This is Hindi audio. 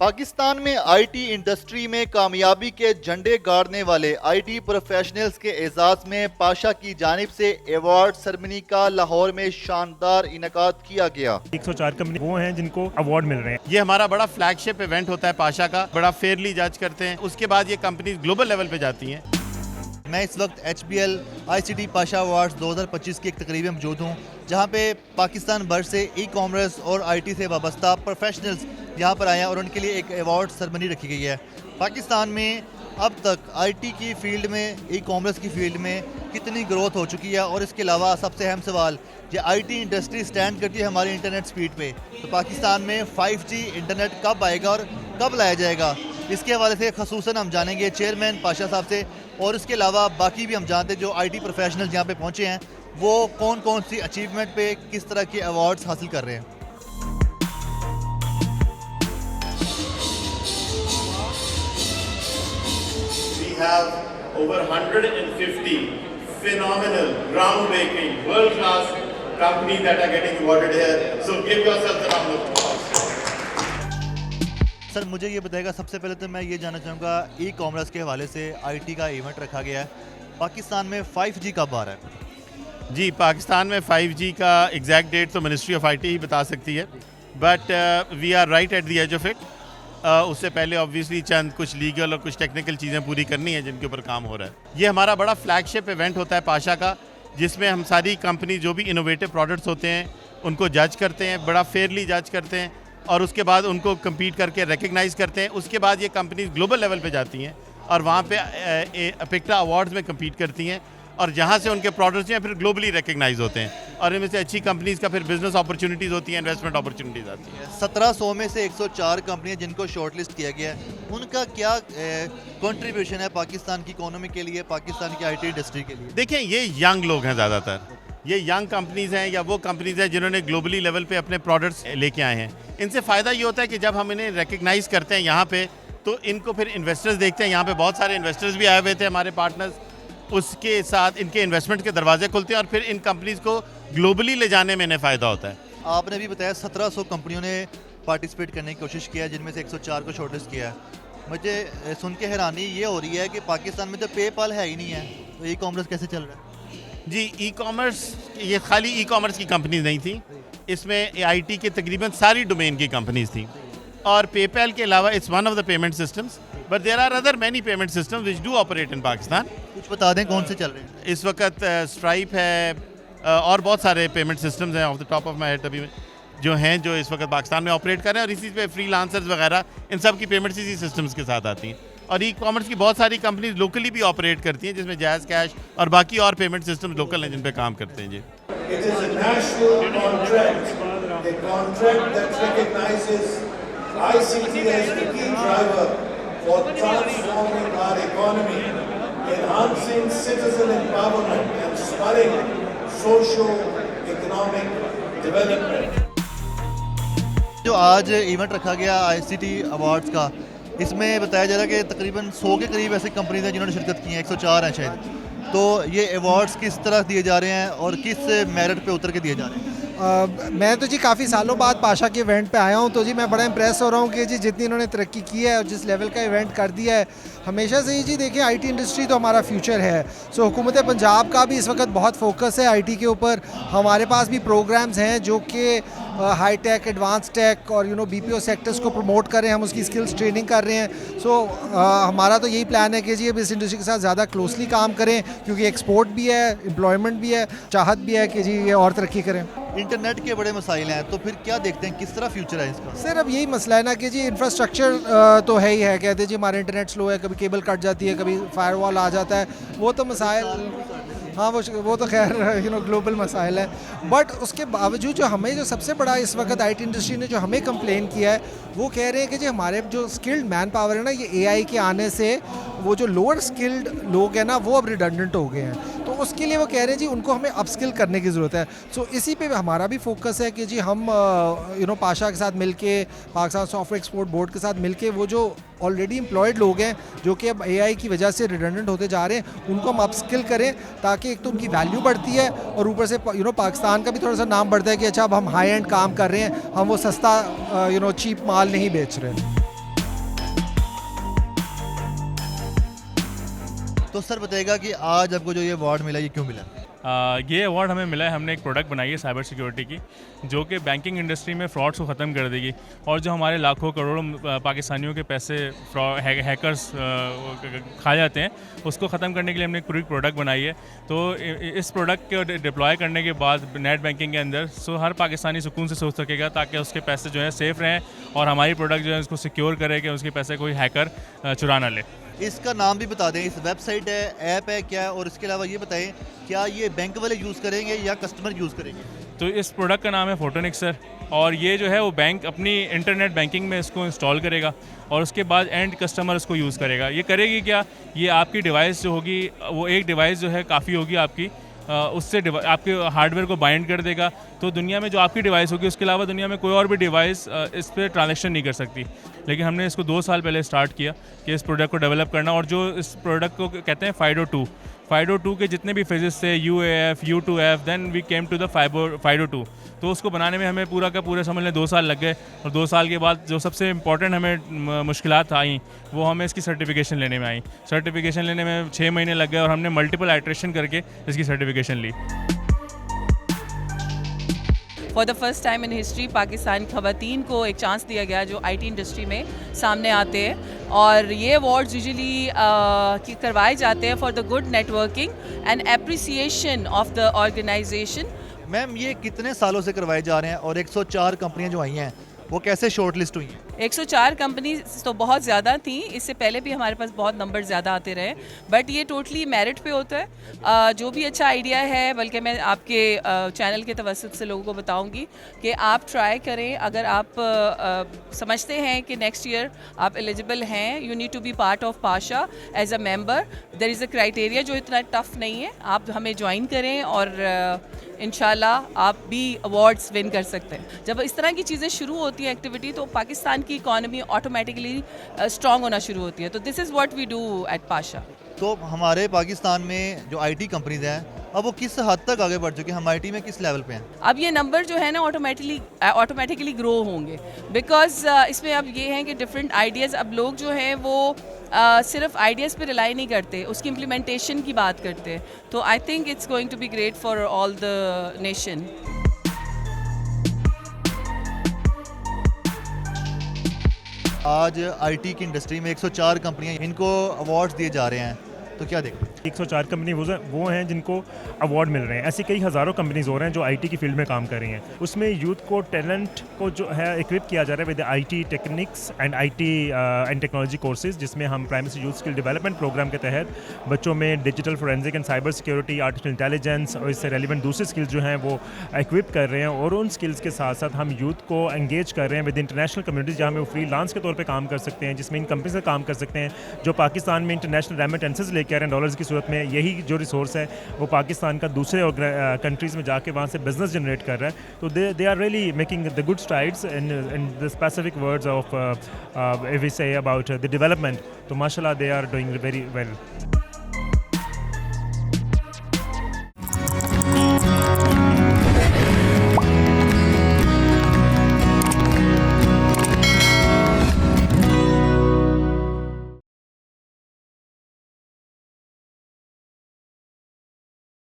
पाकिस्तान में आईटी इंडस्ट्री में कामयाबी के झंडे गाड़ने वाले आईटी प्रोफेशनल्स के एजाज में पाशा की जानिब से अवार्ड सेरेमनी का लाहौर में शानदार इनेकाद किया गया। 104 कंपनी वो हैं जिनको अवार्ड मिल रहे हैं। ये हमारा बड़ा फ्लैगशिप इवेंट होता है पाशा का, बड़ा फेयरली जज करते हैं, उसके बाद ये कंपनी ग्लोबल लेवल पे जाती हैं। मैं इस वक्त HBL ICT पाशा अवार्ड्स 2025 की एक तकरीब में मौजूद हूँ, जहाँ पे पाकिस्तान भर से ई-कॉमर्स और IT से वाबस्ता प्रोफेशनल्स यहाँ पर आए हैं और उनके लिए एक अवार्ड सेरेमनी रखी गई है। पाकिस्तान में अब तक IT की फील्ड में, ई-कॉमर्स की फील्ड में कितनी ग्रोथ हो चुकी है, और इसके अलावा सबसे अहम सवाल, ये IT इंडस्ट्री स्टैंड करती है हमारी इंटरनेट स्पीड पे, तो पाकिस्तान में 5G इंटरनेट कब आएगा और कब लाया जाएगा, इसके हवाले से खसूसन हम जानेंगे चेयरमैन पाशा साहब से। और इसके अलावा बाकी भी हम जानते हैं जो IT प्रोफेशनल्स यहाँ पे पहुँचे हैं वो कौन कौन सी अचीवमेंट पे किस तरह के अवार्ड्स हासिल कर रहे हैं। We have over 150 phenomenal, groundbreaking, world-class companies that are getting awarded here. So give yourselves a round of applause. Sir मुझे ये बताएगा, सबसे पहले तो मैं ये जानना चाहूँगा, ई-कॉमर्स के हवाले से IT का इवेंट रखा गया है, पाकिस्तान में 5G कब आ रहा है? जी, पाकिस्तान में 5G का एग्जैक्ट डेट तो मिनिस्ट्री ऑफ IT ही बता सकती है, but we are right at the edge of it. उससे पहले ऑब्वियसली चंद कुछ लीगल और कुछ टेक्निकल चीज़ें पूरी करनी है जिनके ऊपर काम हो रहा है। ये हमारा बड़ा फ्लैगशिप इवेंट होता है पाशा का, जिसमें हम सारी कंपनी जो भी इनोवेटिव प्रोडक्ट्स होते हैं उनको जज करते हैं, बड़ा फेयरली जज करते हैं, और उसके बाद उनको कम्पीट करके रिकग्नाइज़ करते हैं। उसके बाद ये कंपनीज ग्लोबल लेवल पे जाती हैं और वहाँ पे अपिक्टा अवार्ड्स में कम्पीट करती हैं, और जहाँ से उनके प्रोडक्ट्स हैं फिर ग्लोबली रिकग्नाइज होते हैं, और इनमें से अच्छी कंपनीज का फिर बिजनेस अपॉर्चुनिटीज़ होती हैं, इन्वेस्टमेंट अपॉर्चुनिटीज़ आती हैं। 1700 में से 104 कंपनियां जिनको शॉर्टलिस्ट किया गया है, उनका क्या कंट्रीब्यूशन है पाकिस्तान की इकोनॉमी के लिए, पाकिस्तान की IT इंडस्ट्री के लिए? देखें, ये यंग लोग हैं ज़्यादातर, ये यंग कंपनीज़ हैं या वो कंपनीज़ हैं जिन्होंने ग्लोबली लेवल पे अपने प्रोडक्ट्स लेके आए हैं। इनसे फ़ायदा ये होता है कि जब हम इन्हें रिकग्नाइज़ करते हैं यहाँ पे, तो इनको फिर इन्वेस्टर्स देखते हैं। यहाँ पे बहुत सारे इन्वेस्टर्स भी आए हुए थे हमारे पार्टनर्स, उसके साथ इनके इन्वेस्टमेंट के दरवाजे खुलते हैं और फिर इन कंपनीज़ को ग्लोबली ले जाने में इन्हें फ़ायदा होता है। आपने भी बताया 1700 कंपनियों ने पार्टिसिपेट करने की कोशिश किया है, जिनमें से 104 को शॉर्टलिस्ट किया है। मुझे सुन के हैरानी ये हो रही है कि पाकिस्तान में तो पेपाल है ही नहीं है, तो ई-कॉमर्स कैसे चल रहा है? जी, ई-कॉमर्स, ये खाली ई-कॉमर्स की कंपनीज नहीं थी, इसमें IT के तकरीबन सारी डोमेन की कंपनीज थी, और पेपैल के अलावा it's one of the payment systems, but there are other many payment systems which do operate in Pakistan. कुछ बता दें कौन से चल रहे हैं इस वक्त? स्ट्राइप है, और बहुत सारे पेमेंट सिस्टम्स हैं of the top of my head अभी जो हैं, जो इस वक्त पाकिस्तान में ऑपरेट कर रहे हैं, और इसी पे फ्रीलांसर्स वगैरह इन सब की पेमेंट्स इसी सिस्टम्स के साथ आती हैं। और ई-कॉमर्स की बहुत सारी कंपनीज लोकली भी ऑपरेट करती हैं, जिसमें जैज़ कैश और बाकी और पेमेंट सिस्टम लोकल हैं जिन पे काम करते हैं। जी, It is a national contract, a contract that recognizes ICT as the key driver for transforming our economy, enhancing citizen empowerment and spurring socio-economic development. जो आज इवेंट रखा गया ICT अवार्ड्स का, इसमें बताया जा रहा है कि तकरीबन 100 के करीब ऐसी कंपनीज हैं जिन्होंने शिरकत की है, 104 हैं शायद। तो ये अवार्ड्स किस तरह दिए जा रहे हैं और किस मेरिट पे उतर के दिए जा रहे हैं? मैं तो जी काफ़ी सालों बाद पाशा के इवेंट पे आया हूँ, तो जी मैं बड़ा इंप्रेस हो रहा हूँ कि जी जितनी इन्होंने तरक्की की है और जिस लेवल का इवेंट कर दिया है। हमेशा से ही जी देखिए IT इंडस्ट्री तो हमारा फ्यूचर है, सो हुकूमत पंजाब का भी इस वक्त बहुत फोकस है IT के ऊपर। हमारे पास भी प्रोग्राम्स हैं जो कि हाई टेक, एडवांस टेक और BPO सेक्टर्स को प्रमोट कर रहे हैं, हम उसकी स्किल्स ट्रेनिंग कर रहे हैं। सो हमारा तो यही प्लान है कि जी अब इस इंडस्ट्री के साथ ज़्यादा क्लोजली काम करें, क्योंकि एक्सपोर्ट भी है, एम्प्लॉयमेंट भी है, चाहत भी है कि जी ये और तरक्की करें। इंटरनेट के बड़े मसाइल हैं, तो फिर क्या देखते हैं, किस तरह फ्यूचर है इसका? सर अब यही मसला है ना कि जी इंफ्रास्ट्रक्चर तो है ही है, कहते हैं जी हमारा इंटरनेट स्लो है, कभी केबल कट जाती है, कभी फायरवॉल आ जाता है, वो तो मसाइल, हाँ वो तो खैर ग्लोबल मसाइल है। बट उसके बावजूद जो हमें जो सबसे बड़ा इस वक्त IT इंडस्ट्री ने जो हमें कंप्लेन किया है, वो कह रहे हैं कि जी हमारे जो स्किल्ड मैन पावर है ना, ये AI के आने से वो जो लोअर स्किल्ड लोग हैं ना, वो अब रिडंडेंट हो गए हैं, तो उसके लिए वो कह रहे हैं जी उनको हमें अपस्किल करने की ज़रूरत है। सो इसी पे हमारा भी फोकस है कि जी हम पाशा के साथ मिलके, पाकिस्तान सॉफ्टवेयर एक्सपोर्ट बोर्ड के साथ मिलके, वो जो ऑलरेडी एम्प्लॉयड लोग हैं जो कि अब AI की वजह से रिडंडेंट होते जा रहे हैं, उनको हम अपस्किल करें, ताकि एक तो उनकी वैल्यू बढ़ती है और ऊपर से पाकिस्तान का भी थोड़ा सा नाम बढ़ता है कि अच्छा अब हम हाई एंड काम कर रहे हैं, हम वो सस्ता चीप माल नहीं बेच रहे हैं। तो सर बताइएगा कि आज आपको जो ये अवार्ड मिला ये क्यों मिला? ये अवार्ड हमें मिला है, हमने एक प्रोडक्ट बनाई है साइबर सिक्योरिटी की जो कि बैंकिंग इंडस्ट्री में फ्रॉड्स को ख़त्म कर देगी और जो हमारे लाखों करोड़ों पाकिस्तानियों के पैसे हैकर्स खा जाते हैं उसको ख़त्म करने के लिए हमने एक पूरी प्रोडक्ट बनाई है। तो इस प्रोडक्ट को डिप्लॉय करने के बाद नेट बैंकिंग के अंदर हर पाकिस्तानी सुकून से सोच सकेगा ताकि उसके पैसे जो है सेफ़ रहें और हमारी प्रोडक्ट जो है उसको सिक्योर करे कि उसके पैसे कोई हैकर चुरा ना ले। इसका नाम भी बता दें, इस वेबसाइट है, ऐप है क्या है, और इसके अलावा ये बताएं क्या ये बैंक वाले यूज़ करेंगे या कस्टमर यूज़ करेंगे? तो इस प्रोडक्ट का नाम है फोटोनिक्स सर, और ये जो है वो बैंक अपनी इंटरनेट बैंकिंग में इसको इंस्टॉल करेगा और उसके बाद एंड कस्टमर इसको यूज़ करेगा। ये करेगी क्या, ये आपकी डिवाइस जो होगी वो एक डिवाइस जो है काफ़ी होगी आपकी, उससे आपके हार्डवेयर को बाइंड कर देगा। तो दुनिया में जो आपकी डिवाइस होगी उसके अलावा दुनिया में कोई और भी डिवाइस इस पर ट्रांजैक्शन नहीं कर सकती। लेकिन हमने इसको 2 साल पहले स्टार्ट किया कि इस प्रोडक्ट को डेवलप करना, और जो इस प्रोडक्ट को कहते हैं FIDO2 के जितने भी फेजेस थे UAF, U2F, then we came to the FIDO2। तो उसको बनाने में हमें पूरा का पूरे समझ लें 2 साल लग गए, और 2 साल के बाद जो सबसे इम्पॉर्टेंट हमें मुश्किलात आई वो हमें इसकी सर्टिफिकेशन लेने में आई। सर्टिफिकेशन लेने में 6 महीने लग गए और हमने मल्टीपल आइट्रेशन करके इसकी सर्टिफिकेशन ली। For the first time in history Pakistan ख़वातीन को एक चांस दिया गया जो आईटी इंडस्ट्री में सामने आते हैं, और ये अवार्ड्स यूजुअली करवाए जाते हैं for the good networking and appreciation of the organisation. Ma'am ये कितने सालों से करवाए जा रहे हैं और 104 कंपनियां जो आई हैं वो कैसे शॉर्ट लिस्ट हुई हैं? 104 कंपनी तो बहुत ज़्यादा थी, इससे पहले भी हमारे पास बहुत नंबर ज़्यादा आते रहे, बट ये टोटली मेरिट पे होता है। जो भी अच्छा आइडिया है, बल्कि मैं आपके चैनल के तवस्सुत से लोगों को बताऊंगी कि आप ट्राई करें। अगर आप समझते हैं कि नेक्स्ट ईयर आप एलिजिबल हैं, you need to be part of PASHA as a member. There is a criteria जो इतना टफ नहीं है, आप हमें ज्वाइन करें और इंशाल्लाह आप भी अवार्ड्स विन कर सकते हैं। जब इस तरह की चीज़ें शुरू होती हैं एक्टिविटी, तो पाकिस्तान की इकॉनमी ऑटोमेटिकली स्ट्रॉन्ग होना शुरू होती है। तो this is what we do at PASHA. तो हमारे पाकिस्तान में जो आईटी कंपनीज हैं अब वो किस हद तक आगे बढ़ चुके हैं, हम आईटी में किस लेवल पे हैं? अब ये नंबर जो है ना ऑटोमेटिकली ग्रो होंगे, बिकॉज इसमें अब ये है कि डिफरेंट आइडियाज़, अब लोग जो हैं वो सिर्फ आइडियाज़ पे रिलाई नहीं करते, उसकी इम्प्लीमेंटेशन की बात करते हैं। तो I think it's going to be great for all the nation. आज आईटी की इंडस्ट्री में 104 कंपनियां, इनको अवार्ड्स दिए जा रहे हैं, तो क्या देखते हैं? 104 कंपनी वो हैं जिनको अवार्ड मिल रहे हैं। ऐसी कई हज़ारों कंपनीज हो रहे हैं जो आईटी की फील्ड में काम कर रही हैं। उसमें यूथ को, टैलेंट को जो है इक्विप किया जा रहा है with IT techniques and IT and technology courses, जिसमें हम primary youth skill development programme के तहत बच्चों में digital forensic and cyber security, artificial intelligence और इससे रेलिवेंट दूसरी स्किल्स जो हैं वो इक्विप कर रहे हैं। और उन स्किल्स के साथ साथ हम यूथ को एंगेज कर रहे हैं विद इंटरनेशनल कम्युनिटीज़, जहाँ में वो फ्रीलांस के तौर पर काम कर सकते हैं, जिसमें इन कंपनी से काम कर सकते हैं जो पाकिस्तान में इंटरनेशनल रेमिटेंसेज लेके आ रहे हैं डॉलर्स की सूरत में। यही जो रिसोर्स है वो पाकिस्तान का दूसरे कंट्रीज़ में जाके वहाँ से बिजनेस जनरेट कर रहा है। तो they are really making the good strides in the specific words of we say about the development. तो माशाल्लाह they are doing very well.